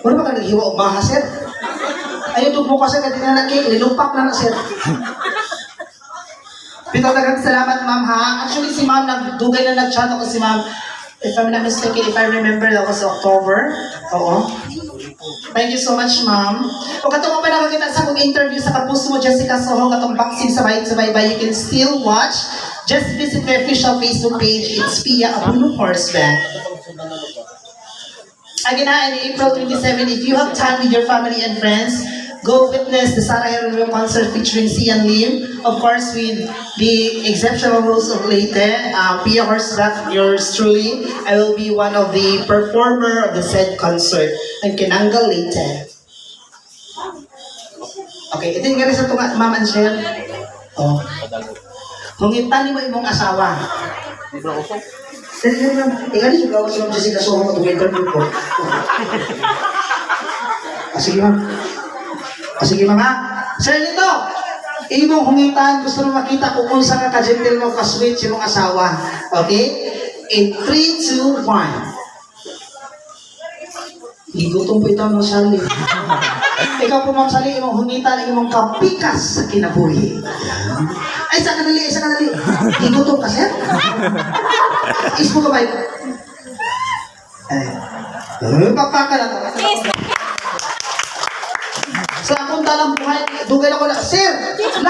Wala ba ka naghiwa o maha, sir? Ayaw ito mo kasi kasi na cake, lilupak na na, sir. Pito dagang salamat, ma'am, ha? Actually, si ma'am, nagdugay na nag-chat ako si ma'am. If I'm not mistaken, if I remember, that was October. Oo. Thank you so much, ma'am. Kung katong mo pa nakakita sa akong interview sa Kapuso mo, Jessica Soho, katong vaccine sa Bayit, you can still watch. Just visit my official Facebook page. It's Pia Abuno Horseback. Again, in April 27, if you have time with your family and friends, go witness the Sarah Heronimo concert featuring Sian Lim. Of course, with the exceptional rules of Leyte, Pia Horseback, yours truly. I will be one of the performer of the said concert ng Kinanggal Leyte. Okay, ito yung gano'n sa tunga, ma'am and sir. Oh. Hungitan mo imong asawa. Dali lang. Ikaw din yung gawas yung Jessica Soho mo itong interview ko. Sige ma'am. Sige ma'am ha. Sir Lito, imong hungitan, gusto mo makita kung saan ka ka-gentle mo ka-sweet yung asawa. Okay? In 3, 2, 1. Igutom po ito mo, Charlie. Ikaw po, Ma'am Charlie, imong hungitan, imong kapikas sa kinabuhi. Ay, isa ka dali. Igutom ka, sir? Ispo ka ba? Papaka na to. Sa akong talang buhay, dugay na ko na, sir!